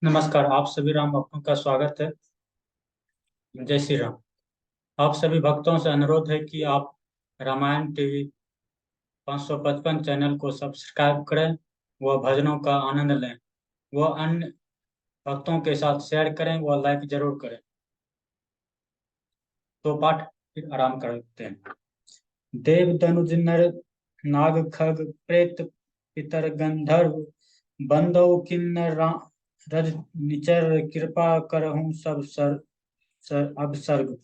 नमस्कार। आप सभी राम भक्तों का स्वागत है। जय श्री राम। आप सभी भक्तों से अनुरोध है कि आप रामायण टीवी 555 चैनल को सब्सक्राइब करें। वह भजनों का आनंद लें। वह अन्य भक्तों के साथ शेयर करें। वह लाइक जरूर करें। तो पाठ फिर आराम करते हैं। देव दनुज नर नाग खग प्रेत पितर गंधर्व बंदौ किन्नर रज निचर कृपा करहूं सब अब सर्ग।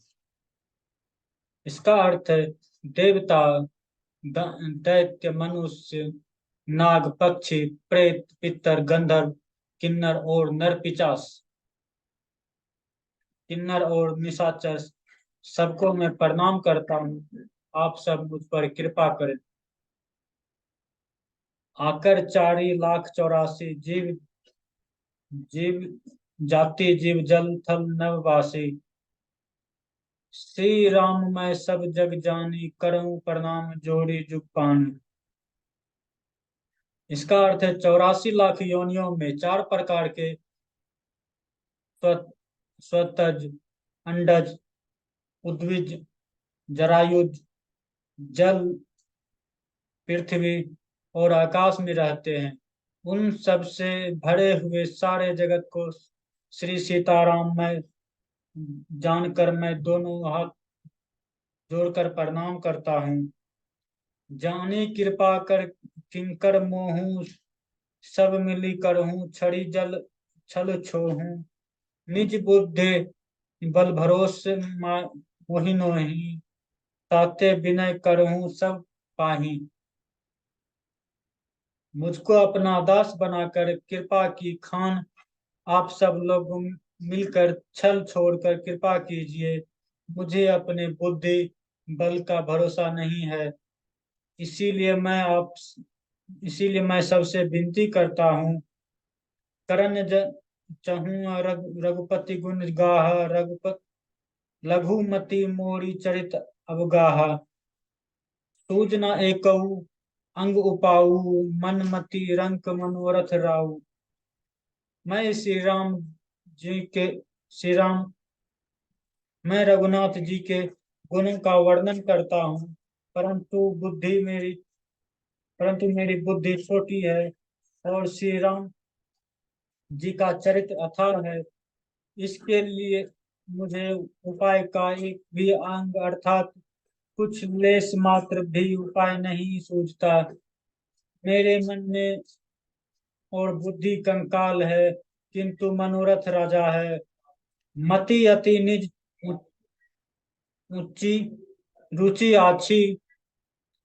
इसका अर्थ है देवता, दैत्य, मनुष्य, नाग, पक्षी, प्रेत, पितर, गंधर्व, किन्नर और नरपिशाच, किन्नर और निशाचर सबको मैं प्रणाम करता हूँ। आप सब मुझ पर कृपा करें। आकर 4,84,000 जीव जीव जाति जीव जल थल नववासी। श्री राम मैं सब जग जानी करूं प्रणाम जोड़ी जुग पानी। इसका अर्थ है 84 लाख योनियों में 4 प्रकार के स्व- स्वतज, अंडज, उद्भिज, जरायुज, जल, पृथ्वी और आकाश में रहते हैं। उन सब से भरे हुए सारे जगत को श्री सीताराम में जानकर मैं दोनों हाथ जोड़कर प्रणाम करता हूँ। जानी कृपा कर किंकर मोहू सब मिली करहूँ छड़ी जल छल छोहूं। निज बुद्धि बल भरोसे मोहि नोहि ताते विनय करहूं सब पाही। मुझको अपना दास बनाकर कृपा की खान। आप सब लोग मिलकर छल छोड़कर कृपा कीजिए। मुझे अपने बुद्धि बल का भरोसा नहीं है। इसीलिए मैं आप इसीलिए मैं सबसे विनती करता हूँ। करन चहूँ रघुपति गुण गाह लघुमति मोरी चरित अवगाहा। सूजना एकऊ अंग उपाऊ मन मति रंक मनोरथ राऊ। मैं श्री राम जी के श्री राम मैं रघुनाथ जी के गुणों का वर्णन करता हूँ। परंतु मेरी बुद्धि छोटी है और श्री राम जी का चरित्र अथाह है। इसके लिए मुझे उपाय का एक भी अंग अर्थात कुछ लेश मात्र भी उपाय नहीं सूझता। मेरे मन में और बुद्धि कंकाल है किंतु मनोरथ राजा है। मति अति निज ऊंची रुचि आछी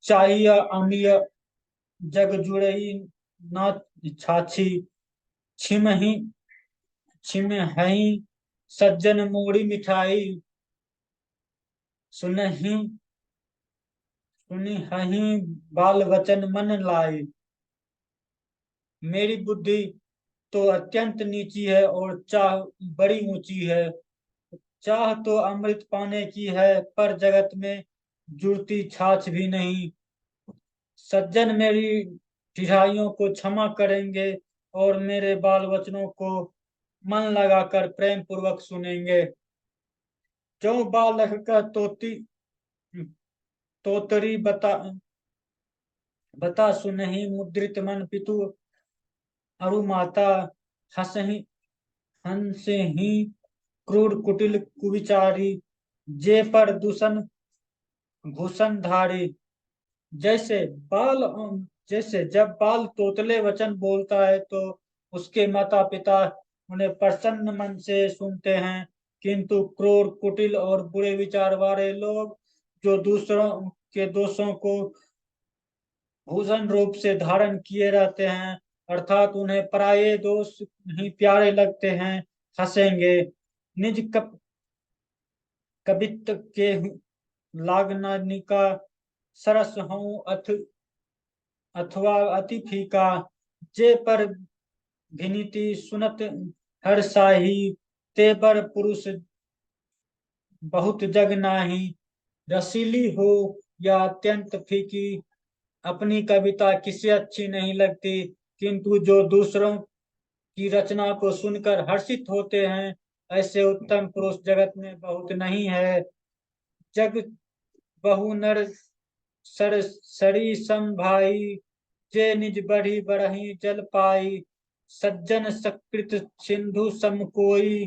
चाहिए अमीय जग जुड़ई न छाछी। छिम ही छिम हई सज्जन मोड़ी मिठाई सुनहि सुनि हहि बाल वचन मन लाई। मेरी बुद्धि तो अत्यंत नीची है और चाह बड़ी ऊंची है। चाह तो अमृत पाने की है पर जगत में जुड़ती छाछ भी नहीं। सज्जन मेरी ढिठाइयों को क्षमा करेंगे और मेरे बाल वचनों को मन लगाकर प्रेम पूर्वक सुनेंगे। जो बालक का तोतरी बता सुनहि मुद्रित मन पितु अरु माता हंसहि हंसे ही क्रूर कुटिल कुविचारी। जे पर दूषण भूषण धारी। जैसे बाल जैसे जब बाल तोतले वचन बोलता है तो उसके माता पिता उन्हें प्रसन्न मन से सुनते हैं। किंतु क्रूर कुटिल और बुरे विचार वाले लोग जो दूसरों के दोषों को भूषण रूप से धारण किए रहते हैं अर्थात उन्हें पराये दोष ही प्यारे लगते हैं हंसेंगे। निज कवित्व के लागनानिका सरस हूँ अथवा अति फीका। जे पर भिनीति सुनत हर साही ते पर पुरुष बहुत जग नाही। रसीली हो या अत्यंत फीकी अपनी कविता किसे अच्छी नहीं लगती किंतु जो दूसरों की रचना को सुनकर हर्षित होते हैं। ऐसे उत्तम पुरुष जगत में बहुत नहीं है। जग बहु नर सर सरी सम भाई, जे निज बढ़ी बढ़ही जल पाई। सज्जन सकृत सिंधु सम कोई,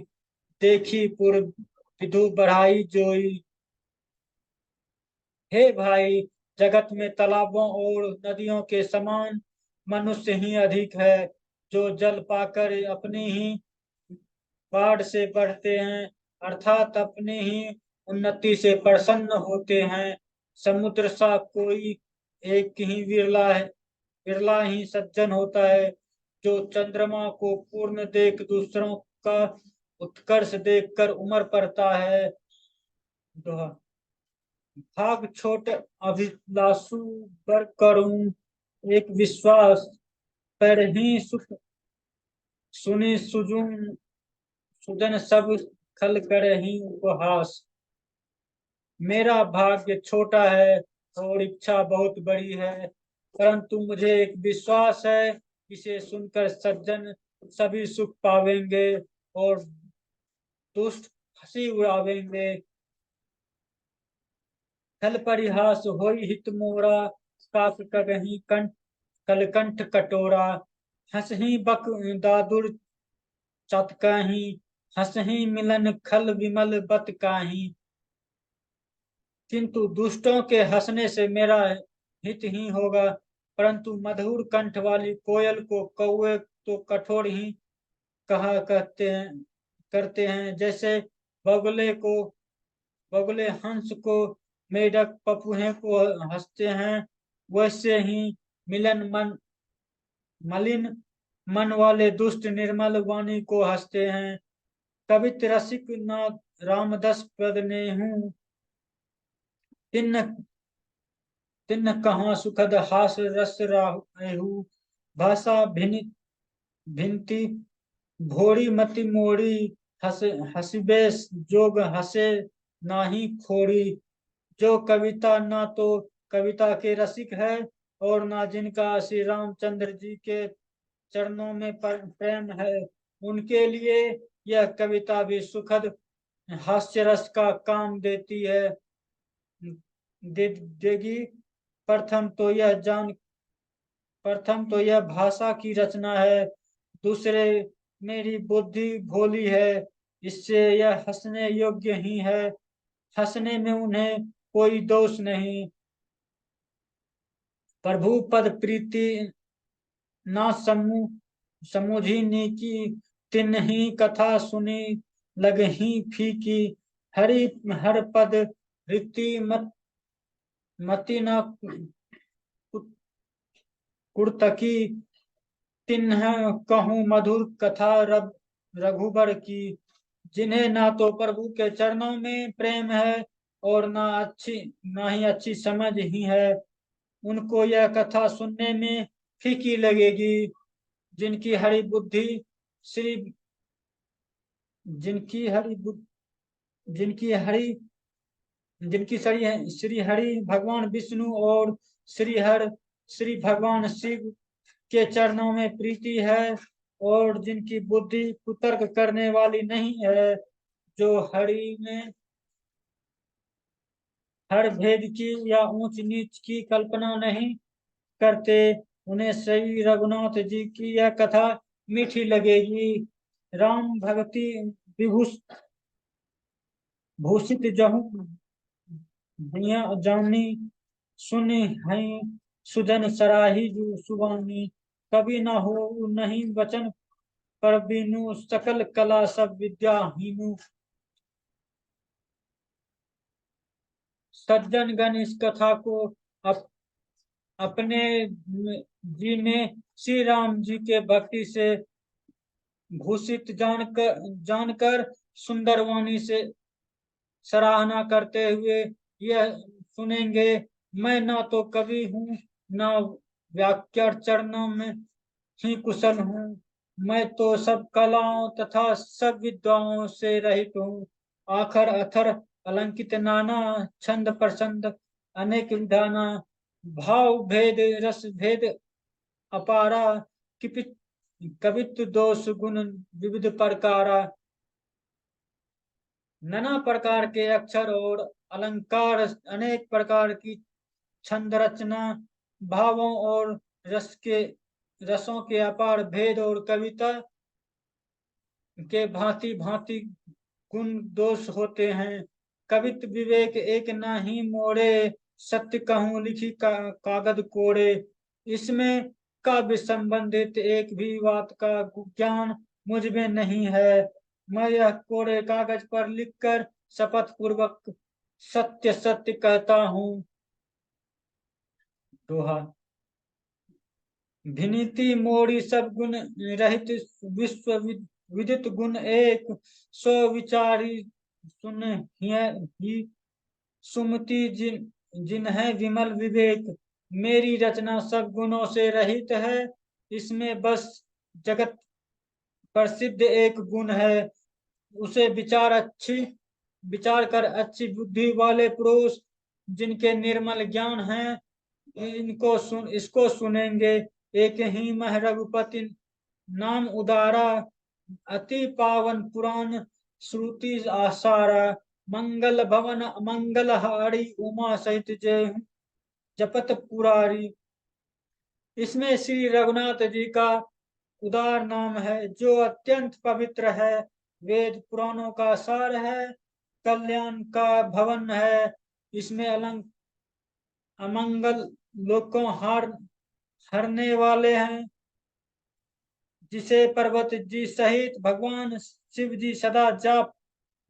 देखी पुर विधु बढ़ाई जोई। हे भाई, जगत में तालाबों और नदियों के समान मनुष्य ही अधिक है, जो जल पाकर अपनी ही बाढ़ से बढ़ते हैं, अर्थात अपनी ही उन्नति से प्रसन्न होते हैं। समुद्र सा कोई एक ही विरला ही सज्जन होता है, जो चंद्रमा को पूर्ण देख दूसरों का उत्कर्ष देखकर उमर पड़ता है। दोहा। भाग छोट अभिलाषु बर करूं, एक विश्वास पर ही सुख सुनि सुजुन, सुजन सब खल कर ही उपहास। मेरा भाग्य छोटा है और इच्छा बहुत बड़ी है, परंतु मुझे एक विश्वास है, इसे सुनकर सज्जन सभी सुख पावेंगे और दुष्ट हंसी उड़ावेंगे। छल परिहास होई हित मोरा, काक कगही कंठ कलकंठ कटोरा। हंसही बक दादुर चतकही, हंसही मिलन खल विमल बत काही। किंतु दुष्टों के हंसने से मेरा हित ही होगा, परंतु मधुर कंठ वाली कोयल को कौवे तो कठोर ही कहा करते हैं। जैसे बगुले को बगुले हंस को, मेढक पपुहे को हंसते हैं, वैसे ही मिलन मन मलिन मन वाले दुष्ट निर्मल वाणी को हंसते हैं। कवित रसिक न रामदस पद ने हूँ, तिन्न तिन्न कहाँ सुखद हास रस राहु। भाषा भिन्ति भोरी मति मोड़ी, हसिबे जोग हसे नाही खोड़ी। जो कविता ना तो कविता के रसिक है, और ना जिनका श्री रामचंद्र जी के चरणों में प्रेम है, उनके लिए यह कविता भी सुखद हास्य रस का काम देती है, देगी। प्रथम तो यह भाषा की रचना है, दूसरे मेरी बुद्धि भोली है, इससे यह हंसने योग्य ही है। हंसने में उन्हें कोई दोष नहीं। प्रभु पद प्रीति ना समुझी नीकी, तिन्ही कथा सुनी लगही फीकी। हरि हर पद रीति मति न कुर्तकी, तिन्ह कहूँ मधुर कथा रघुबर की। जिन्हें ना तो प्रभु के चरणों में प्रेम है, और ना ही अच्छी समझ ही है, उनको यह कथा सुनने में फीकी लगेगी। जिनकी हरि बुद्धि श्री जिनकी हरि जिनकी हरि जिनकी श्री हरि भगवान विष्णु और श्री भगवान शिव के चरणों में प्रीति है, और जिनकी बुद्धि कुतर्क करने वाली नहीं है, जो हरि में हर भेद की या ऊंच नीच की कल्पना नहीं करते, उन्हें श्री रघुनाथ जी की यह कथा मीठी लगेगी। राम भक्ति विभूष भूषित जहू जानी, सुनि हई सुजन सराही जू सुबानी। कभी न हो नहीं वचन पर बीनू, सकल कला सब विद्या हीनू। सज्जन गण इस कथा को अपने जी में श्री राम जी के भक्ति से भूषित जानकर सुंदर वाणी से सराहना करते हुए यह सुनेंगे। मैं ना तो कवि हूँ, ना व्याख्या चरणों में ही कुशल हूँ। मैं तो सब कलाओं तथा सब विद्याओं से रहित हूँ। आखर अथर अलंकित नाना, छंद प्रसंद अनेक विधाना। भाव भेद रस भेद अपारा, कवित्व दोष गुण विविध प्रकारा, नाना प्रकार के अक्षर और अलंकार, अनेक प्रकार की छंद रचना, भावों और रसों के अपार भेद और कविता के भांति भांति गुण दोष होते हैं। कवित्व विवेक एक ना ही मोड़े, सत्य कहूँ लिखी कागज कोड़े। इसमें काव्य संबंधित एक भी बात का ज्ञान मुझ में नहीं है। मैं यह कोरे कागज पर लिखकर शपथ पूर्वक सत्य सत्य कहता हूँ। दोहा। भिनीति मोड़ी सब गुण रहित, विश्व विदित गुण एक, सो विचारी सुन ही सुमति जिन है विमल विवेक। मेरी रचना सब गुणों से रहित है, इसमें बस जगत प्रसिद्ध एक गुण है। उसे विचार कर अच्छी बुद्धि वाले पुरुष जिनके निर्मल ज्ञान है, इसको सुनेंगे। एक ही मह रघुपति नाम उदारा, अति पावन पुराण श्रुति आसारा। मंगल भवन मंगल हारी, उमा सहित जय जपत पुरारी। इसमें श्री रघुनाथ जी का उदार नाम है, जो अत्यंत पवित्र है, वेद पुराणों का सार है, कल्याण का भवन है। इसमें अमंगल लोगों हरने वाले हैं, जिसे पर्वत जी सहित भगवान शिव जी सदा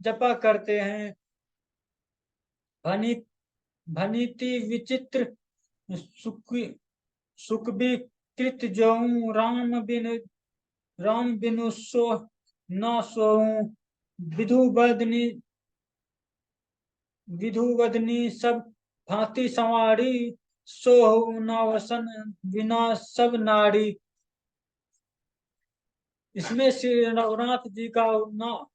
जपा करते हैं। भनीति विचित्र सुख विकृत जो राम बिनु सो न सोऊं। विधु बदनी सब भांति संवारी, सोहु नावसन बिना सब नारी। इसमें श्री रघुनाथ जी का ना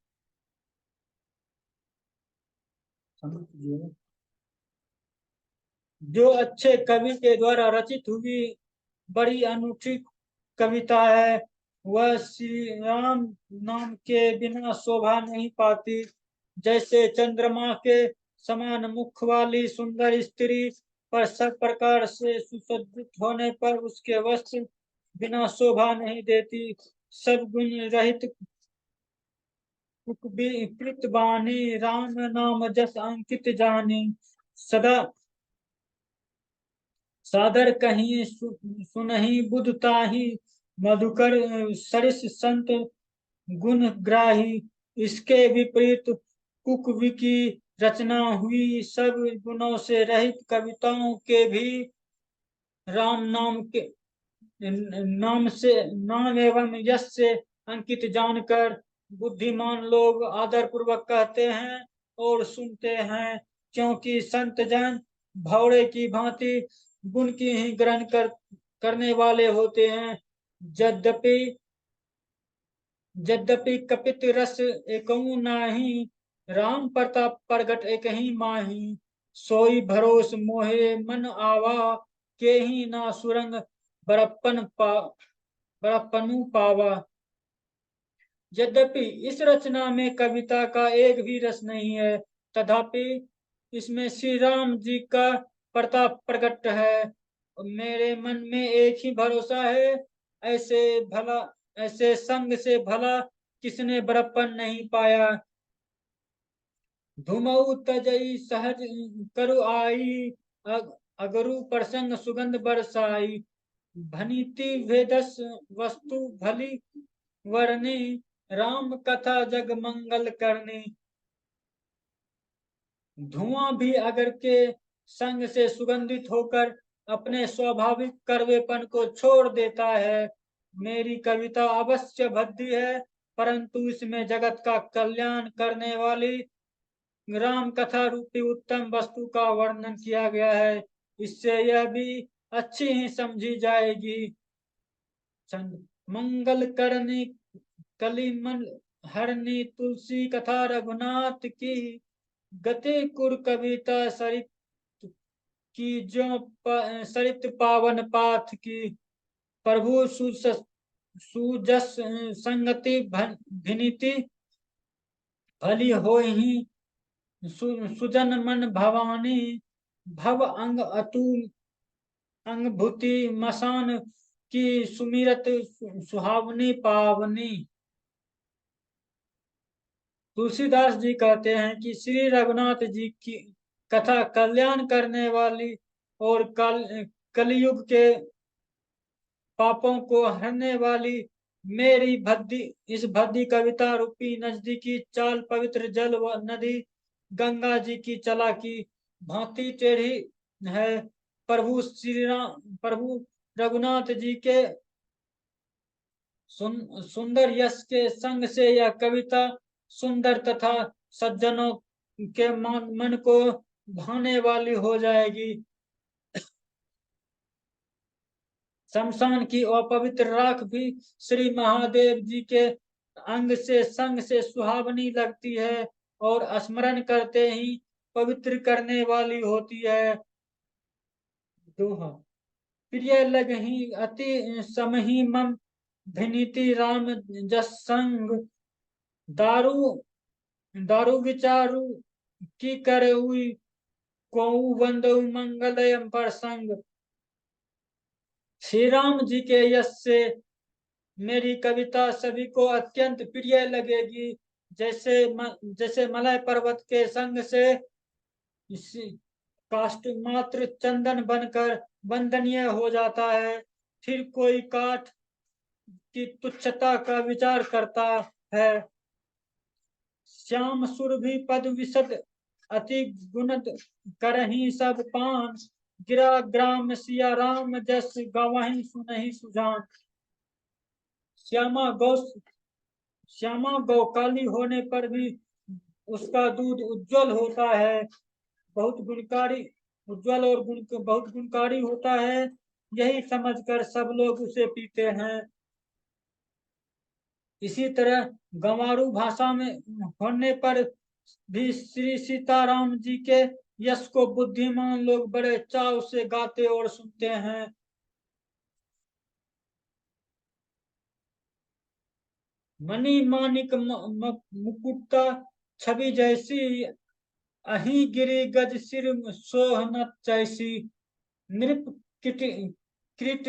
जो अच्छे कवि के द्वारा रचित हुई बड़ी अनूठी कविता है, वह श्री राम नाम के बिना शोभा नहीं पाती। जैसे चंद्रमा के समान मुख वाली सुंदर स्त्री पर सब प्रकार से सुसज्जित होने पर उसके वस्त्र बिना शोभा नहीं देती। सब गुण रहित कृत बानी, राम नाम जस अंकित जानी। सदा सादर कहीं सुनहि बुध ताहि, मधुकर सरिस संत गुण ग्राही। इसके विपरीत कुकवि की रचना हुई सब गुणों से रहित कविताओं के भी राम नाम एवं यश से अंकित जानकर बुद्धिमान लोग आदर पूर्वक कहते हैं और सुनते हैं, क्योंकि संत जन भौरे की भांति गुण की ही ग्रहण करने वाले होते हैं। यद्यपि यद्यपि कपित रस एकऊ नाही, राम प्रताप प्रगट एक ही माही। सोई भरोस मोहे मन आवा, के ही ना सुरंग बड़प्पनु पावा। यद्यपि इस रचना में कविता का एक भी रस नहीं है, तथापि इसमें श्री राम जी का प्रताप प्रकट है। मेरे मन में एक ही भरोसा है, ऐसे भला ऐसे संग से भला किसने बड़प्पन नहीं पाया। धुमऊ तजई सहज करु आई, अगरु प्रसंग सुगंध बरसाई। भनीति भेदस वस्तु भली वर्णी, राम कथा जग मंगल करनी। धुआं भी अगर के संग से सुगंधित होकर अपने स्वाभाविक कड़वेपन को छोड़ देता है। मेरी कविता अवश्य भद्दी है, परंतु इसमें जगत का कल्याण करने वाली राम कथा रूपी उत्तम वस्तु का वर्णन किया गया है। इससे यह भी अच्छी ही समझी जाएगी। मंगल करनी कलिमन हरनी, तुलसी कथा रघुनाथ की, गति कुर कविता सरित की जो सरित पावन पाथ की। प्रभु सुजस संगति भिनिति भली होहि सुजन मन भवानी भव अंग अतुल अंग भूति मसान की सुमिरत सुहावनी पावनी। तुलसीदास जी कहते हैं कि श्री रघुनाथ जी की कथा कल्याण करने वाली और कलयुग के पापों को हरने वाली मेरी भद्दी इस भद्दी कविता रूपी नजदीकी चाल पवित्र जल व नदी गंगा जी की चालाकी भांति टेढ़ी है। प्रभु श्री राम प्रभु रघुनाथ जी के सुंदर यश के संग से यह कविता सुंदर तथा सज्जनों के मन को भाने वाली हो जाएगी। शमशान की अपवित्र राख भी श्री महादेव जी के अंग से संग से सुहावनी लगती है और स्मरण करते ही पवित्र करने वाली होती है। दोहा प्रिय लगही अति समही मम भिनीति राम जस संग दारू दारू विचारू की करे हुई को वंदु मंगलयम प्रसंग। श्री राम जी के यश से मेरी कविता सभी को अत्यंत प्रिय लगेगी, जैसे मलय पर्वत के संग से इसी काष्ठ मात्र चंदन बनकर वंदनीय हो जाता है। फिर कोई काठ की तुच्छता का विचार करता है। श्याम सुरभि पद विशद अति गुणद करही सब पान गिरा ग्राम सिया राम जस गवाही सुनहि सुजान। श्यामा गौ श्यामा गौ काली होने पर भी उसका दूध उज्जवल होता है, बहुत गुणकारी उज्जवल और बहुत गुणकारी होता है। यही समझकर सब लोग उसे पीते हैं। इसी तरह गंवारू भाषा में होने पर भी श्री सीताराम जी के यश को बुद्धिमान लोग बड़े चाव से गाते और सुनते हैं। मणि मानिक मुकुटा छवि जैसी अही गिरी गज सिर सोहनत जैसी नृप कृत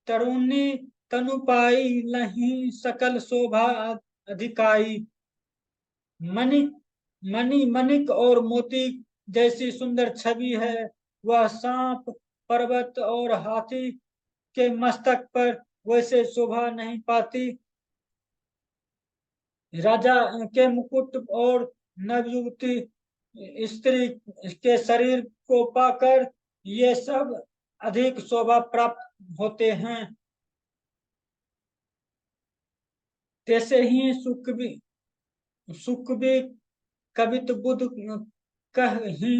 तरुणी तनु पाई लही सकल शोभा अधिकाई। मणि मणिक और मोती जैसी सुंदर छवि है। वह सांप पर्वत और हाथी के मस्तक पर वैसे शोभा नहीं पाती। राजा के मुकुट और नवयुवती स्त्री के शरीर को पाकर ये सब अधिक शोभा प्राप्त होते हैं। तैसे ही सुख भी कवित बुद्ध कह ही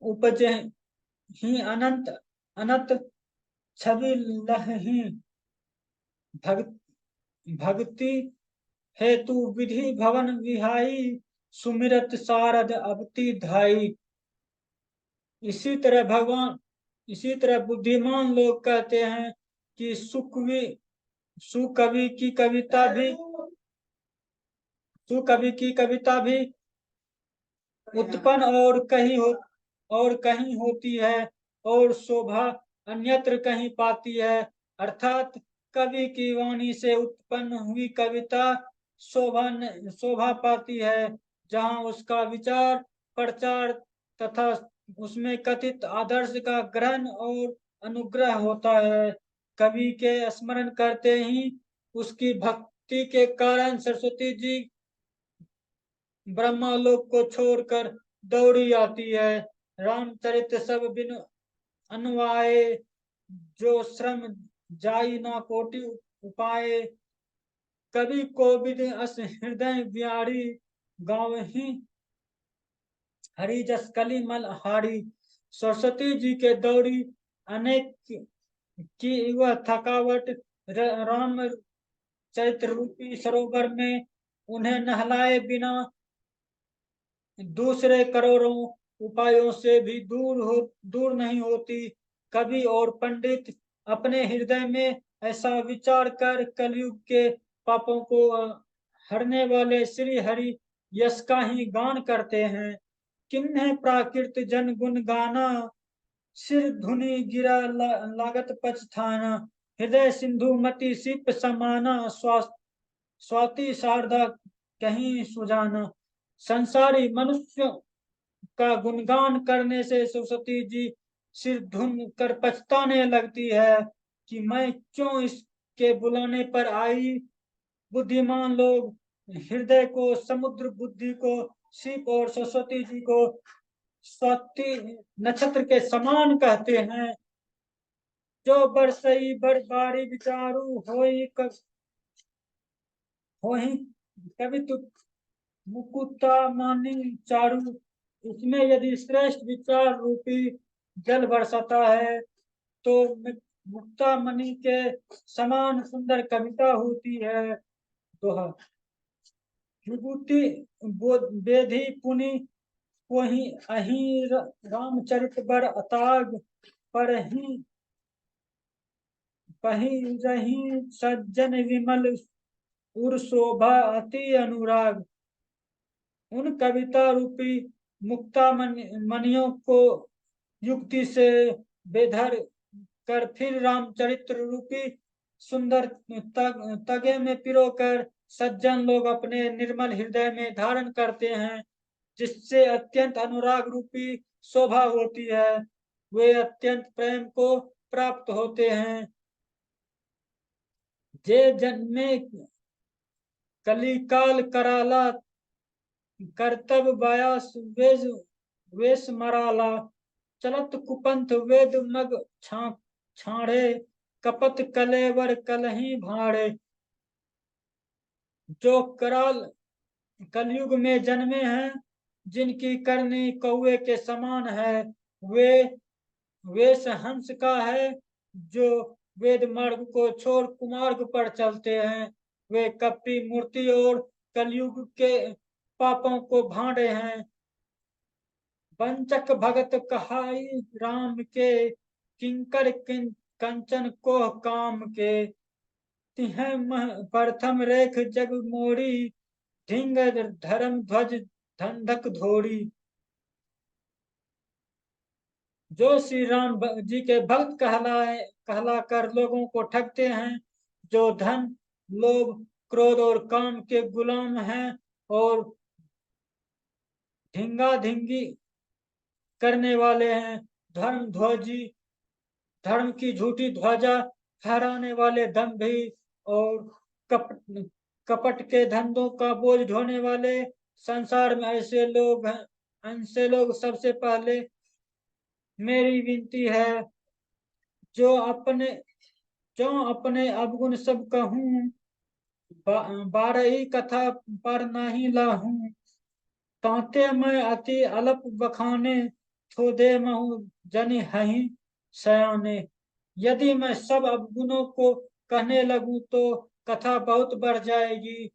उपजे ही अनंत अनंत छवि लही भक्ति हेतु विधि भवन विहाई सुमिरत शारद अवति धाई। इसी तरह बुद्धिमान लोग कहते हैं कि सुकवि की कविता भी उत्पन्न और कहीं होती है और शोभा अन्यत्र कहीं पाती है। अर्थात कवि की वाणी से उत्पन्न हुई कविता शोभा पाती है जहाँ उसका विचार प्रचार तथा उसमें कथित आदर्श का ग्रहण और अनुग्रह होता है। कवि के स्मरण करते ही उसकी भक्ति के कारण सरस्वती जी ब्रह्मालोक को छोड़कर दौड़ी आती है। रामचरित सब बिन अनुआए जो श्रम जाई ना कोटि उपाय कवि कोविद अस हृदय बिहारी गाँव ही हरि जस कली मल हारी। सरस्वती जी के दौड़ी अनेक की वह थकावट राम चरित्र रूपी सरोवर में उन्हें नहलाए बिना दूसरे करोड़ों उपायों से भी दूर नहीं होती। कवि और पंडित अपने हृदय में ऐसा विचार कर कलयुग के पापों को हरने वाले श्री हरि यश का ही गान करते हैं। किन्हें प्राकृत जन गुण गाना, सिर धुनि गिरा लागत पछताना। हृदय सिंधु मति सिप समाना, स्वाति शारदा कहीं सुजाना। संसारी मनुष्य का गुणगान करने से सरस्वती जी सिर धुन कर पछताने लगती है कि मैं क्यों इसके बुलाने पर आई। बुद्धिमान लोग हृदय को समुद्र, बुद्धि को शिव और सरस्वती जी को स्वाति नक्षत्र के समान कहते हैं। जो बरसई बरबारी विचारू होई कवि मुकुता मानी चारू। इसमें यदि श्रेष्ठ विचार रूपी जल बरसाता है तो मुक्ता मणि के समान सुंदर कविता होती है। दोहा विभूति बेधी पुनि कोहि अहि रामचरित बर अताग, पर ही पही रही सज्जन विमल उर शोभा अति अनुराग। उन कविता रूपी मुक्ता मणियों को युक्ति से बेधर कर फिर रामचरित्र रूपी सुंदर तगे में पिरोकर सज्जन लोग अपने निर्मल हृदय में धारण करते हैं, जिससे अत्यंत अनुराग रूपी शोभा होती है। वे अत्यंत प्रेम को प्राप्त होते हैं। जे जन्मे कलिकाल कराला, कर्तव्य बायास वेश मराला। चलत कुपंथ वेद मग छाड़े, कपत कलेवर कलही भाड़े। जो कराल कलयुग में जन्मे हैं, जिनकी करनी कौवे के समान है, वे वेश हंस का है। जो वेद मार्ग को छोड़ कुमार्ग पर चलते हैं, वे कपटी मूर्ति और कलयुग के पापों को भांडे हैं। वंचक भगत कहाई राम के, किंकर कंचन को काम के। तिह प्रथम रेख जग मोरी, ढिंग धर्म ध्वज धंधक धोरी। जो श्री राम जी के भक्त कहलाकर लोगों को ठगते हैं, जो धन, लोभ, क्रोध और काम के गुलाम हैं और ढिंगा ढिंगी करने वाले हैं। धर्म ध्वजी, धर्म की झूठी ध्वजा फहराने वाले दंभी और कपट कपट के धंधों का बोझ ढोने वाले। संसार में ऐसे लोग हैं, ऐसे लोग सबसे पहले मेरी विनती है, जो अपने अपने अवगुण सब कहूँ, बारही कथा पर नहीं लाहूं। ताते मैं अति अल्प बखाने, थोदे महु जनि हहि सयाने। यदि मैं सब अवगुणों को कहने लगूं तो कथा बहुत बढ़ जाएगी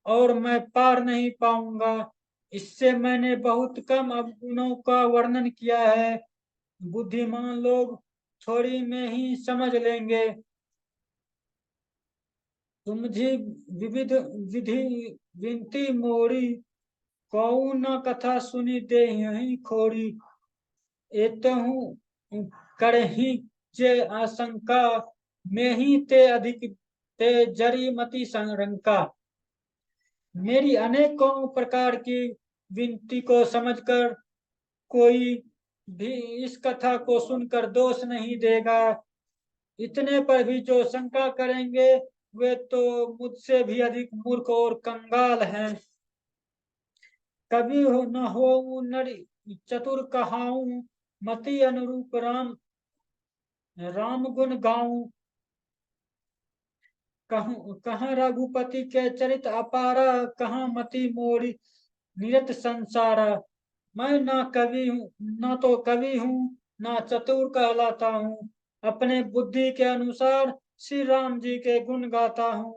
और मैं पार नहीं पाऊंगा। इससे मैंने बहुत कम अवगुणों का वर्णन किया है। बुद्धिमान लोग थोड़ी में ही समझ लेंगे। तुमझी विविध विधि विनती मोरी, कौ न कथा सुनी दे यही खोरी। एतहु करही जे आशंका, में ही ते अधिक ते जरी मति संरंका। मेरी अनेकों प्रकार की विनती को समझकर कोई भी इस कथा को सुनकर दोष नहीं देगा। इतने पर भी जो शंका करेंगे, वे तो मुझसे भी अधिक मूर्ख और कंगाल हैं। कभी हो न हो नर चतुर कहाऊं, मति अनुरूप राम गुण गाऊं। कहाँ रघुपति के चरित अपारा, कहाँ मति मोरी निरत संसारा। मैं ना कवि हूँ, ना तो कवि हूँ, ना चतुर कहलाता हूँ। अपने बुद्धि के अनुसार श्री राम जी के गुण गाता हूँ।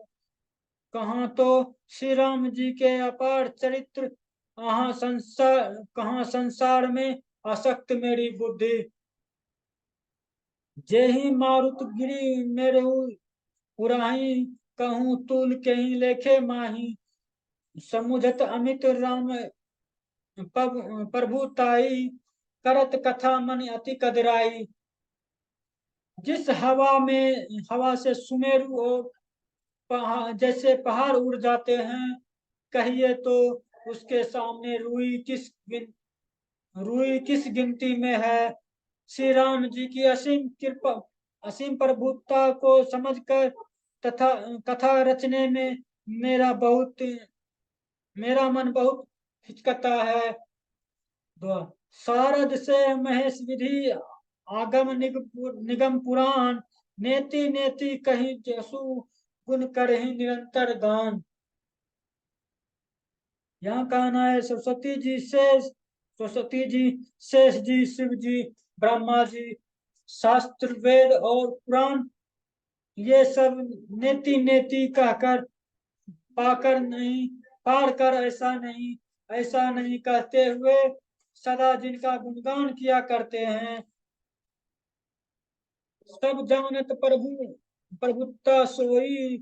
कहाँ तो श्री राम जी के अपार चरित्र, कहाँ संसार में आसक्त मेरी बुद्धि। जेहि मारुत गिरी मेरे पुराही, कहूँ तुल कहीं लेखे माही। समुझत अमित राम प्रभुताई, करत कथा मन अति कदराई। जिस हवा से सुमेरु और जैसे पहाड़ उड़ जाते हैं, कहिए तो उसके सामने रुई किस गिनती में है। श्री राम जी की असीम कृपा, असीम प्रभुता को समझकर तथा कथा रचने में मेरा बहुत मेरा मन बहुत हिचकता है। शारद से महेश विधि, आगम निगम पुराण, नेति नेति कहीं जसु, गुण करहि निरंतर गान। यहाँ कहना है सरस्वती जी, शेष जी, शिव जी, ब्रह्मा जी, शास्त्र वेद और पुराण, ये सब नेति नेति कहकर पाकर नहीं पार कर, ऐसा नहीं कहते हुए सदा जिनका गुणगान किया करते हैं। सब जानत प्रभुता सोई,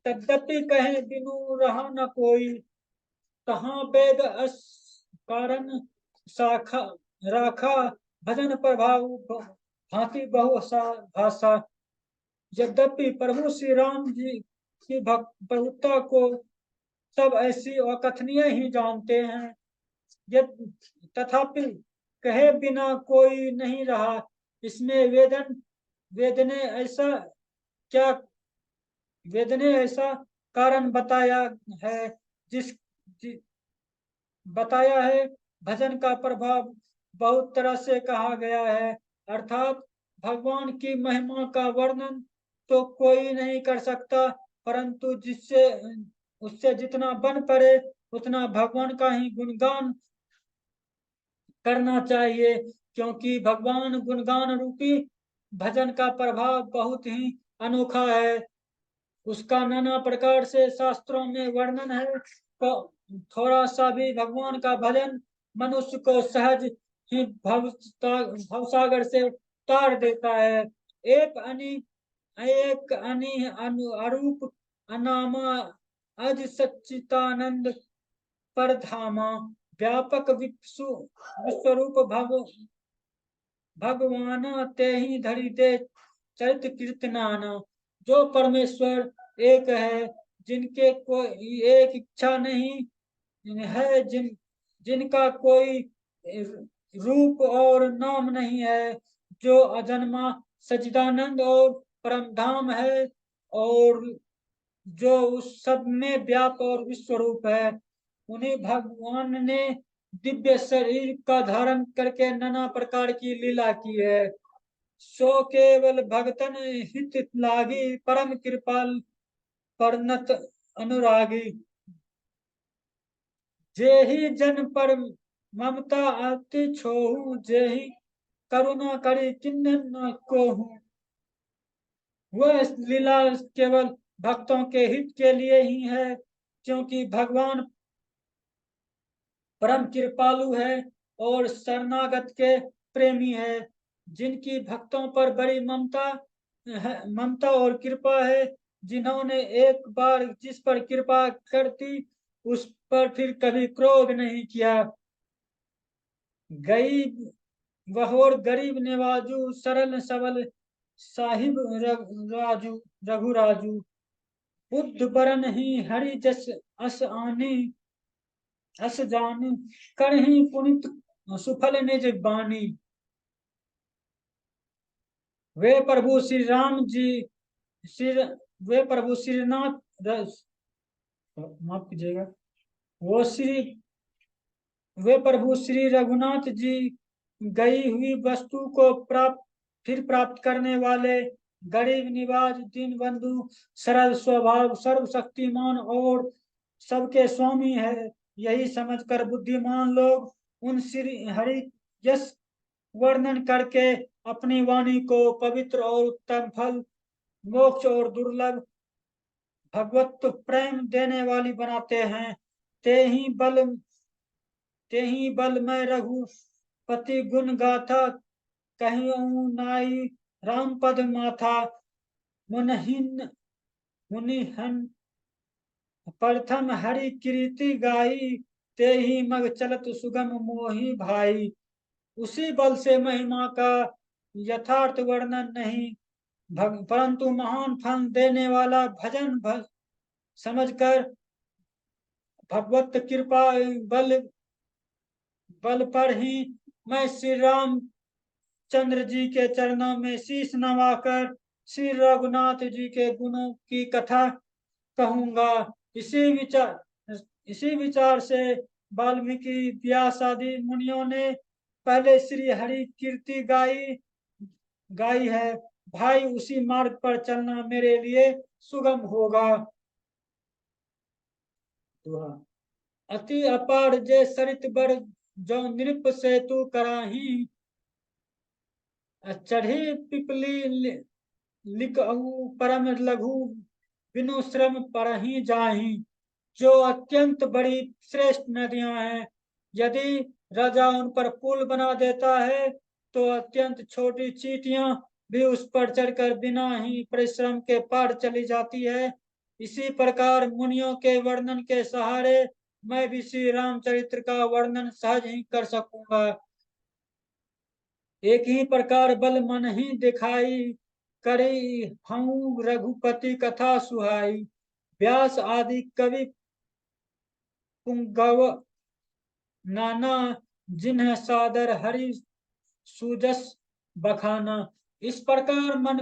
तद्यपि कहे बिनु रहा न कोई। कहाँ वेद अस कारण शाखा राखा, भजन प्रभाव भांति बहु भाषा। यद्यपि प्रभु श्री राम जी की प्रभुता को सब ऐसी अकथनीय ही जानते हैं, यद तथापि कहे बिना कोई नहीं रहा। इसमें वेद ने ऐसा क्या वेद ने ऐसा कारण है, जिस जि, बताया है। भजन का प्रभाव बहुत तरह से कहा गया है, अर्थात भगवान की महिमा का वर्णन तो कोई नहीं कर सकता, परंतु जिससे उससे जितना बन पड़े उतना भगवान का ही गुणगान करना चाहिए, क्योंकि भगवान गुणगान रूपी भजन का प्रभाव बहुत ही अनोखा है। उसका नाना प्रकार से शास्त्रों में वर्णन है। तो थोड़ा सा भी भगवान का भजन मनुष्य को सहज ही भवसागर से तार देता है। अरूप अनामा अज सच्चिदानंद परधामा, व्यापक विश्वरूप भगवान ते ही धरि दे चरित कीर्तनाना। जो परमेश्वर एक है, जिनके कोई एक इच्छा नहीं है, जिनका कोई रूप और नाम नहीं है, जो अजन्मा सच्चिदानंद और परम धाम है, और जो उस सब में व्याप और विश्वरूप है। उन्हें भगवान ने दिव्य शरीर का धारण करके नाना प्रकार की लीला की है। सो केवल भगतन हित लागी, परम कृपाल परनत अनुरागी। जेहि जन पर ममता अति छोहू, जेहि करुणा करी किन्नर न कोहू। वह लीला केवल भक्तों के हित के लिए ही है, क्योंकि भगवान परम कृपालु है और शरणागत के प्रेमी है। जिनकी भक्तों पर बड़ी ममता और कृपा है, जिन्होंने एक बार जिस पर कृपा करती, उस पर फिर कभी क्रोध नहीं किया। गई वहोर गरीब नवाजू, सरल सबल साहिब राजू रघुराजू। बुद्ध बरन ही हरि जस अस जानी, करही पुनित सुफल निज बानी। वे प्रभु श्री राम जी श्री वे प्रभु श्रीनाथ, माफ कीजिएगा, वो श्री वे प्रभु श्री रघुनाथ जी, गई हुई वस्तु को फिर प्राप्त करने वाले, गरीब निवाज दीन बंधु, सरल स्वभाव, सर्वशक्तिमान और सबके स्वामी है। यही समझकर बुद्धिमान लोग उन श्री हरि यश वर्णन करके अपनी वाणी को पवित्र और उत्तम फल, मोक्ष और दुर्लभ भगवत प्रेम देने वाली बनाते हैं। ते ही बल मैं रघुपति गुण गाथा, कहूँ नाई राम पद माथा मुनहिन मुनिहन प्रथम हरि कीर्ति गाई, ते ही मग चलत सुगम मोहि भाई। उसी बल से महिमा का यथार्थ वर्णन नहीं, परंतु महान फल देने वाला भजन समझकर भगवत कृपा बल बल पर ही मैं श्री राम चंद्र जी के चरणों में शीश नवाकर श्री रघुनाथ जी के गुणों की कथा कहूंगा। इसी विचार से वाल्मीकि व्यास आदि मुनियों ने पहले श्री हरि कीर्ति गाई है। भाई उसी मार्ग पर चलना मेरे लिए सुगम होगा। दोहा। अति अपार जे सरित बर, जो नृप सेतु कराही, चढ़ी पिपली लिखऊ परम लघु, बिनु श्रम परहि जाहि। जो अत्यंत बड़ी श्रेष्ठ नदियां हैं, यदि राजा उन पर पुल बना देता है तो अत्यंत छोटी चींटियां भी उस पर चढ़कर बिना ही परिश्रम के पार चली जाती है। इसी प्रकार मुनियों के वर्णन के सहारे मैं भी श्री रामचरित्र का वर्णन सहज ही कर सकूंगा। एक ही प्रकार बल मन ही दिखाई, करी हूँ रघुपति कथा सुहाई। व्यास आदि कवि पुंगव नाना, जिन्हें सादर हरि सुजस बखाना। इस प्रकार मन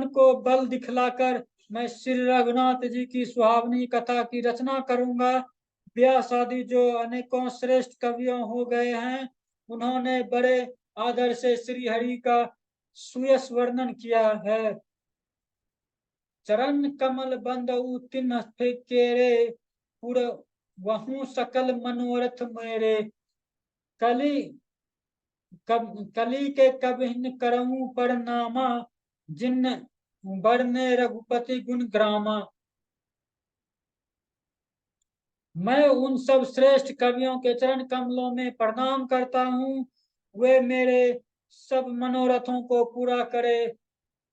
को बल दिखलाकर मैं श्री रघुनाथ जी की सुहावनी कथा की रचना करूंगा। व्यास आदि जो अनेकों श्रेष्ठ कवियों हो गए हैं, उन्होंने बड़े आदर से श्री हरि का सुयस वर्णन किया है। चरण कमल बंदऊ तिन केरे, पुर वहु सकल मनोरथ मेरे। कली कली के कबिन करऊं परनामा, जिन बरने रघुपति गुण ग्रामा। मैं उन सब श्रेष्ठ कवियों के चरण कमलों में प्रणाम करता हूँ, वे मेरे सब मनोरथों को पूरा करे।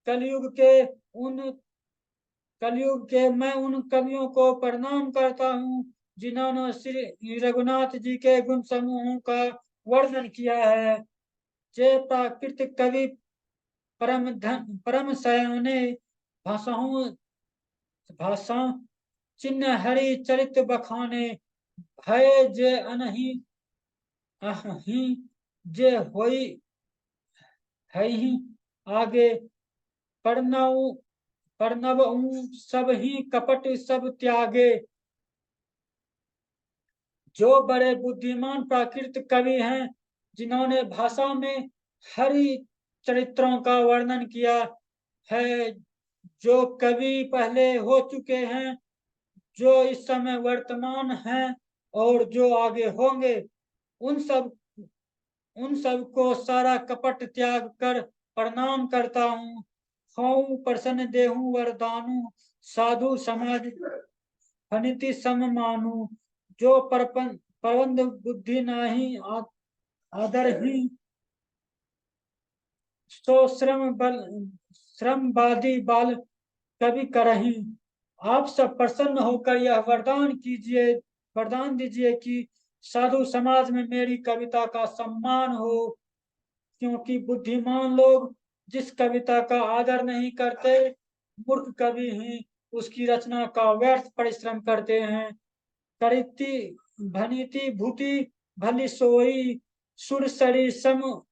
कलयुग के उन मैं उन कवियों को प्रणाम करता हूँ, जिन्होंने श्री रघुनाथ जी के गुण समूहों का वर्णन किया है। जे प्राकृतिक कवि परम सयाने, भाषाओं भाषा चिन्ह हरि चरित बखाने। भय जे अनहि अहि, जे होई है ही आगे। प्रणव प्रणव सब ही कपट सब त्यागे। जो बड़े बुद्धिमान प्राकृतिक कवि हैं, जिन्होंने भाषा में हरि चरित्रों का वर्णन किया है, जो कवि पहले हो चुके हैं, जो इस समय वर्तमान हैं और जो आगे होंगे, उन सब को सारा कपट त्याग कर प्रणाम करता हूँ। हूँ प्रसन्न देहु वरदानु, साधु समाज फनिति सम मानु। जो प्रबंध बुद्धि नाही, आदर ही सो श्रमवादी बाल कवि करही। आप सब प्रसन्न होकर यह वरदान दीजिए कि साधु समाज में मेरी कविता का सम्मान हो, क्योंकि बुद्धिमान लोग जिस कविता का आदर नहीं करते, मूर्ख कवि ही उसकी रचना का व्यर्थ परिश्रम करते हैं। करिति भनिति भूति भली सोई, सुरसरी सम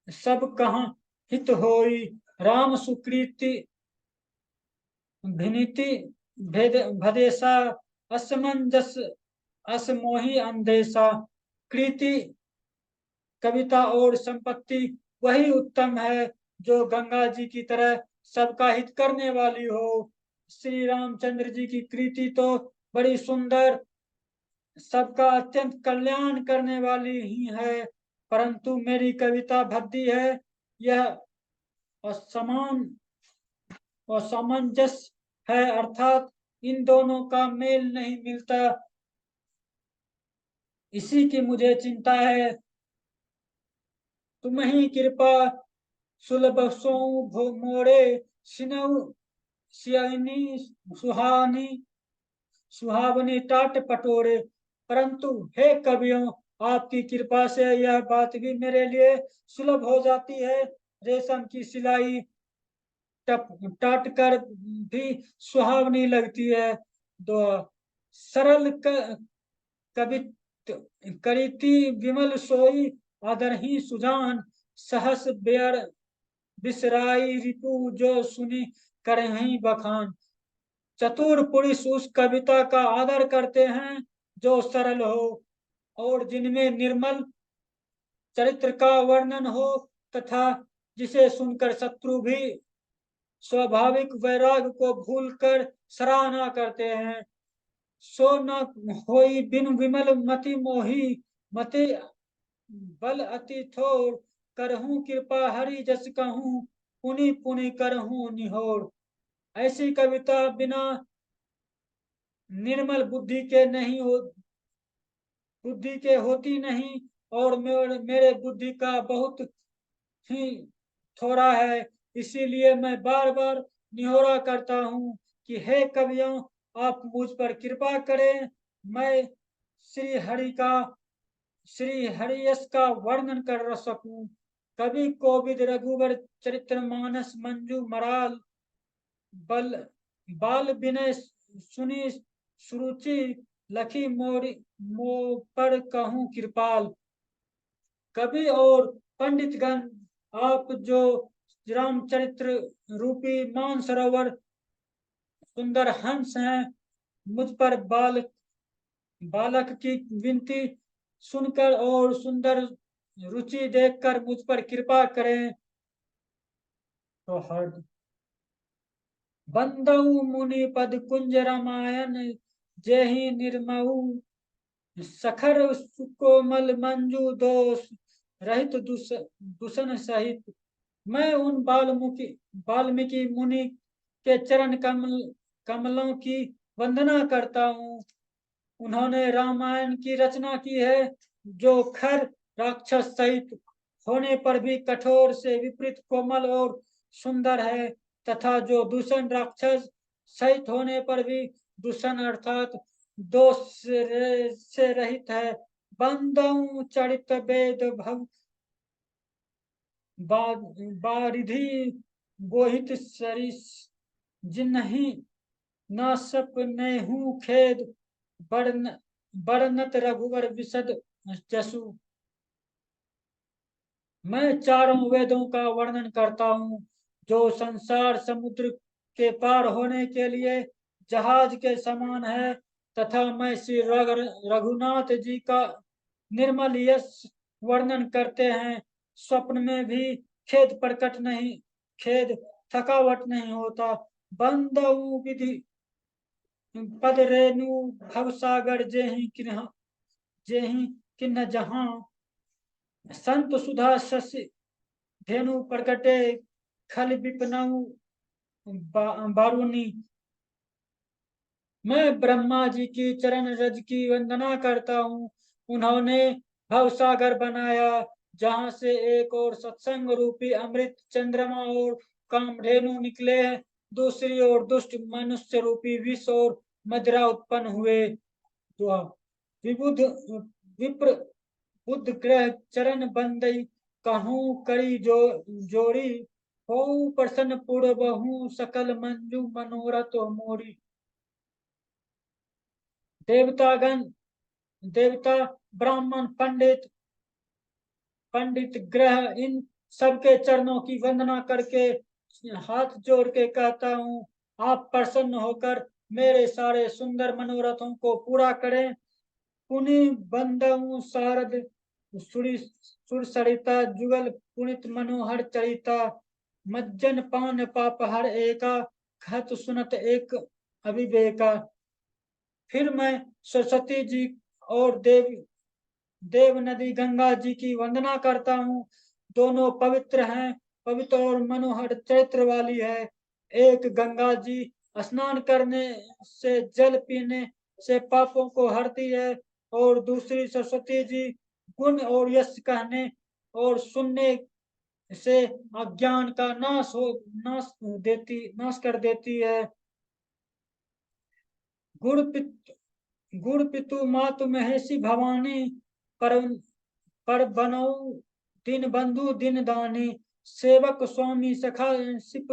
सब कहाँ हित होई। राम सुकृति भिनिति भेद भदेशा, असमंजस असमोही अंदेशा। कृति कविता और संपत्ति वही उत्तम है जो गंगा जी की तरह सबका हित करने वाली हो। श्री रामचंद्र जी की कृति तो बड़ी सुंदर, सबका अत्यंत कल्याण करने वाली ही है, परंतु मेरी कविता भद्दी है। यह असमान असमंजस है, अर्थात इन दोनों का मेल नहीं मिलता। इसी की मुझे चिंता है। तुम ही कृपा सुलभ सो मोरे सिनऊ सियानी सुहानी सुहावनी टाट पटोरे। परंतु हे कवियों, आपकी कृपा से यह बात भी मेरे लिए सुलभ हो जाती है। रेशम की सिलाई टाट कर भी सुहावनी लगती है। दो सरल कवि करीती विमल सोई आदर ही सुजान सहस बेर बिसराई रिपु जो सुनी करहीं बखान। चतुर पुरुष उस कविता का आदर करते हैं जो सरल हो और जिनमें निर्मल चरित्र का वर्णन हो, तथा जिसे सुनकर शत्रु भी स्वाभाविक वैराग को भूलकर सराहना करते हैं। सो न होई बिन विमल मति मोही मति बल अति थोर करहूं कृपा हरि जस कहूं पुनि पुनि करहूं निहोर। ऐसी कविता बिना निर्मल बुद्धि के होती नहीं, और मेरे बुद्धि का बहुत ही थोड़ा है। इसीलिए मैं बार बार निहोरा करता हूँ कि हे कवियों, आप मुझ पर कृपा करें। मैं श्री हरि का श्री हरियश का वर्णन कर सकूं। कवि कोविद रघुवर चरित्र मानस मंजू मराल बल बाल विनय सुनी सुरुचि लखी मोरी मो पर कहूं कृपाल। कवि और पंडितगण, आप जो रामचरित्र रूपी मानसरोवर सुंदर हंस हैं, मुझ पर बालक की विनती सुनकर और सुंदर रुचि देखकर मुझ पर कृपा करें। तो हर बंदऊ मुनि पद कुंज रामायण जेहि निर्मऊ सखर सुकोमल मंजू दोष रहित दूषण सहित। मैं उन वाल्मीकि मुनि के चरण कमलों की वंदना करता हूँ। उन्होंने रामायण की रचना की है, जो खर राक्षस सहित होने पर भी कठोर से विपरीत कोमल और सुंदर है, तथा जो दूषण राक्षस सहित होने पर भी दूषण अर्थात दोष से रहित है। बंदऊ चरित वेद भव बारिधि गोहित सरिस जिन्हि न सपने हूँ खेद बरनत रघुवर विशद जसु। मैं चारों वेदों का वर्णन करता हूँ, जो संसार समुद्र के पार होने के लिए जहाज के समान है, तथा मैं श्री रघुनाथ जी का निर्मल यश वर्णन करते हैं। स्वप्न में भी खेद थकावट नहीं होता। बंदऊ विधि पद रेणु भवसागर जेहि किन्ह जहां संत सुधा शशि धेनु प्रकटे खल विपनऊ बारुनी। मैं ब्रह्मा जी की चरण रज की वंदना करता हूँ। उन्होंने भवसागर बनाया, जहां से एक और सत्संग रूपी अमृत चंद्रमा और कामधेनु निकले, दूसरी ओर दुष्ट मनुष्य रूपी विष और मदिरा उत्पन्न हुए। दुआ विबुध विप्र बुद्ध ग्रह चरण बंदई कहूँ करी जोड़ी हो प्रसन्न पूर्वहू सकल मंजू मनोरथ मोरी। देवतागण देवता ब्राह्मण पंडित ग्रह इन सबके चरणों की वंदना करके हाथ जोड़ के कहता हूँ, आप प्रसन्न होकर मेरे सारे सुंदर मनोरथों को पूरा करें। पुनि बंदऊ शारद सुर सरिता जुगल पुनित मनोहर चरिता मज्जन पान पाप हर एका खत सुनत एक अविवेका। फिर मैं सरस्वती जी और देव नदी गंगा जी की वंदना करता हूँ। दोनों पवित्र हैं, पवित्र और मनोहर चरित्र वाली है। एक गंगा जी स्नान करने से जल पीने से पापों को हरती है, और दूसरी सरस्वती जी गुण और यश कहने और सुनने से अज्ञान का नाश कर देती है। गुड़ पित गुड़ पितु मातु महेशी भवानी पर पर बनऊ दिन बंधु दिन दानी सेवक स्वामी सखा सिप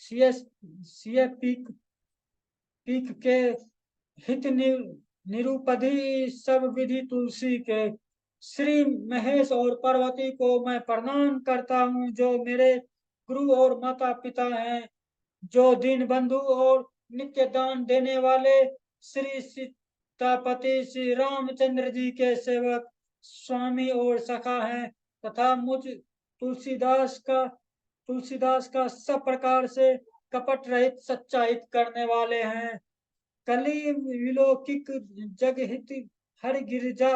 सिय सिय पीक के हित निरुपधि सब विधि तुलसी के। श्री महेश और पार्वती को मैं प्रणाम करता हूँ, जो मेरे गुरु और माता पिता हैं, जो दीन बंधु और नित्य दान देने वाले श्री सीतापति श्री रामचंद्र जी के सेवक स्वामी और सखा हैं, तथा मुझ तुलसीदास का सब प्रकार से कपट रहित सच्चाहित करने वाले हैं। कली विलोकिक जगहित हर गिरजा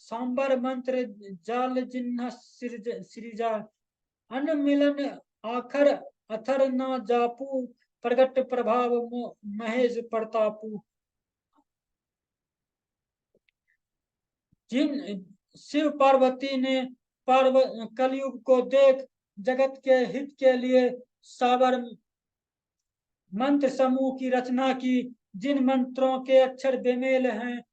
सांबर मंत्र जाल जिन्ह सृजा अन मिलन आखर अथर न जापू प्रगट प्रभाव महेश प्रतापू। जिन शिव पार्वती ने कलयुग को देख जगत के हित के लिए साबर मंत्र समूह की रचना की, जिन मंत्रों के अक्षर बेमेल हैं,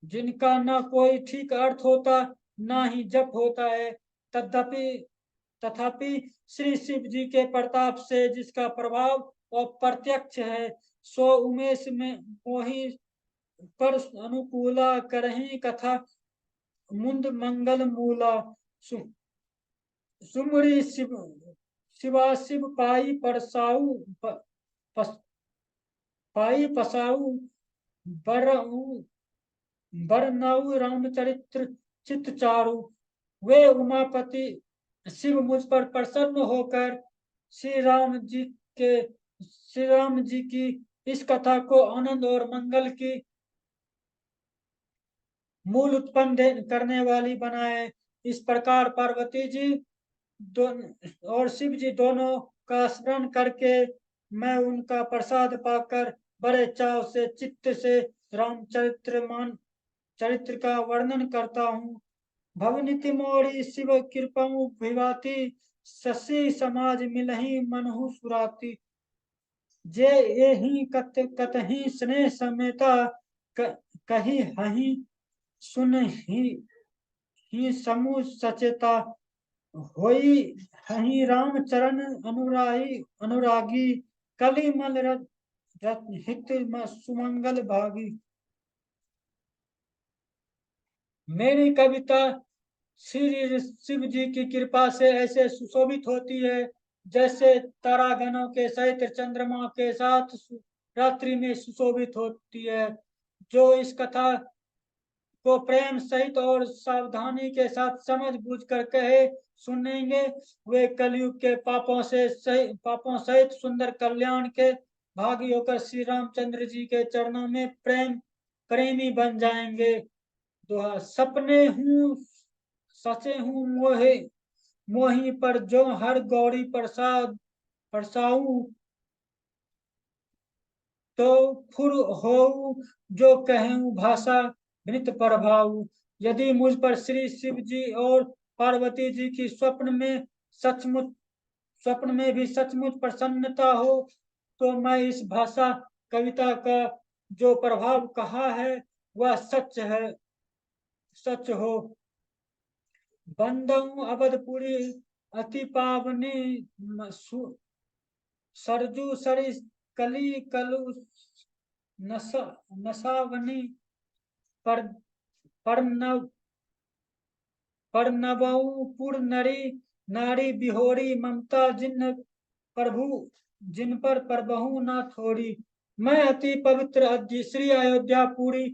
जिनका ना कोई ठीक अर्थ होता ना ही जप होता है, तथापि श्री शिव जी के प्रताप से जिसका प्रभाव अप्रत्यक्ष है, सो उमेश में मोहि पर अनुकूला करही कथा मुंद मंगल मूला सुमरी शिवा शिव पाई परसाऊ पाई पसाऊ बरनाऊ रामचरित्र चित चारु। वे उमापति शिव मुझ पर प्रसन्न होकर श्री राम जी की इस कथा को आनंद और मंगल की मूल उत्पन्न करने वाली बनाए। इस प्रकार पार्वती जी और शिव जी दोनों का स्मरण करके मैं उनका प्रसाद पाकर बड़े चाव से चित्त से चरित्र का वर्णन करता हूँ। भवनीति मोरी शिव कृपा भिवाती शशि समाज मिलही मनहु सुराती। जे यही कतही स्नेह समेता कही हही सुन ही समूह सचेता होई हही राम चरण अनुरागी कलिमल हित सुमंगल भागी। मेरी कविता श्री शिव जी की कृपा से ऐसे सुशोभित होती है जैसे तारागणों के सहित चंद्रमा के साथ रात्रि में सुशोभित होती है। जो इस कथा को प्रेम सहित और सावधानी के साथ समझ बूझ कर कहे सुनेंगे, वे कलयुग के पापों सहित सुंदर कल्याण के भागी होकर श्री रामचंद्र जी के चरणों में प्रेमी बन जाएंगे। दोहा सपने हूँ सचे हूँ मोही पर जो हर गौरी प्रसाद परसाऊ तो फुर हो जो कहूँ भाषा नृत प्रभाव। यदि मुझ पर श्री शिव जी और पार्वती जी की स्वप्न में भी सचमुच प्रसन्नता हो, तो मैं इस भाषा कविता का जो प्रभाव कहा है वह सच हो। बंदऊ अवधपुरी अति पावनी सरजू सरी कली कलु नसावनी पर नबऊ पुर नरी नारी बिहोरी ममता जिन पर प्रभु ना थोड़ी। मैं अति पवित्र श्री अयोध्यापुरी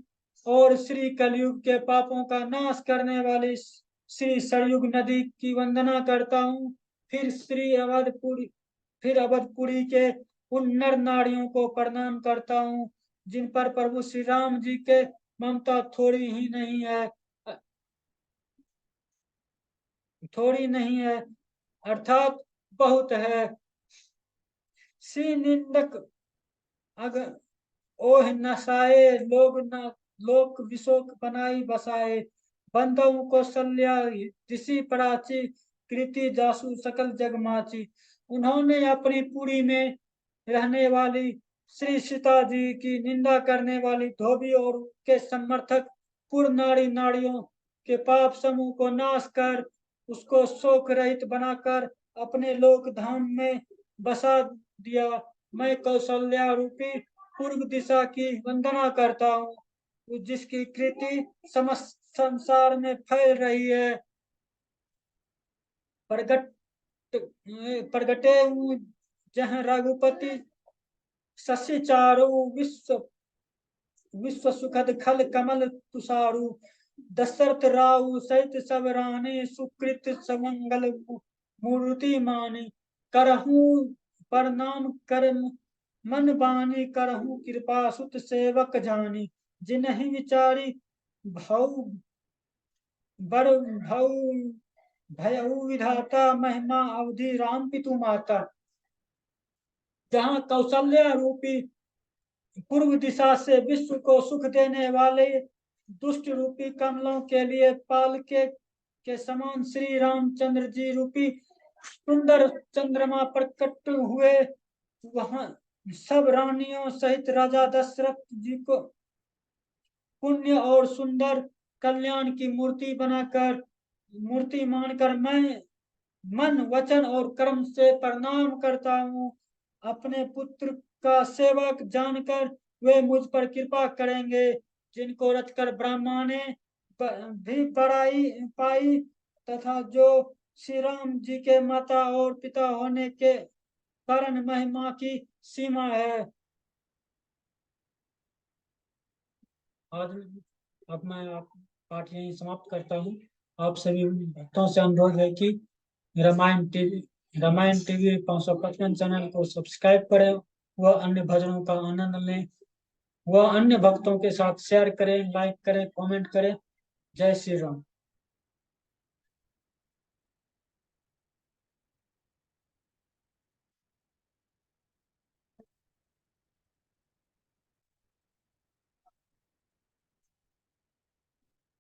और श्री कलयुग के पापों का नाश करने वाली श्री सरयुग नदी की वंदना करता हूँ। फिर अवधपुरी के उन नर नारियों को प्रणाम करता हूँ जिन पर प्रभु श्री राम जी के ममता थोड़ी नहीं है अर्थात बहुत है। श्री निंदक ओह नसाए लोक विशोक बनाई बसाए। बंधु कौशल्या ऋषि प्राची कृति जासु सकल जगमाची। उन्होंने अपनी पुरी में रहने वाली श्री सीता जी की निंदा करने वाली धोबी और उनके समर्थक पूर्ण नारी नारियों के पाप समूह को नाश कर उसको शोक रहित बनाकर अपने लोक धाम में बसा दिया। मैं कौशल्या रूपी पूर्व दिशा की वंदना करता हूँ जिसकी कृति समस्त संसार में फैल रही है। प्रगट प्रगटे जहाँ रघुपति शशि चारु विश्व विश्व सुखद खल कमल तुषारु। दशरथ राउ सहित सब रानी सुकृत समंगल मूर्ति मानी। करहूं प्रणाम कर मन बानी करहूं कृपा सुत सेवक जानी। जिन्हि विचारी भव बर भव भयउ विधाता महिमा अवधि राम पितु माता। जहाँ कौशल्या रूपी पूर्व दिशा से विश्व को सुख देने वाले दुष्ट रूपी कमलों के लिए पाल के समान श्री रामचंद्र जी रूपी सुंदर चंद्रमा प्रकट हुए। वहां सब रानियों सहित राजा दशरथ जी को पुण्य और सुंदर कल्याण की मूर्ति मानकर मैं मन वचन और कर्म से प्रणाम करता हूँ। अपने पुत्र का सेवक जानकर वे मुझ पर कृपा करेंगे जिनको रचकर ब्रह्मा ने भी बड़ाई पाई तथा जो श्री राम जी के माता और पिता होने के कारण महिमा की सीमा है। आज अब मैं पाठ यहीं समाप्त करता हूँ। आप सभी भक्तों से अनुरोध है कि रामायण टीवी 555 चैनल को सब्सक्राइब करें व अन्य भजनों का आनंद लें व अन्य भक्तों के साथ शेयर करें, लाइक करें, कमेंट करें। जय श्री राम।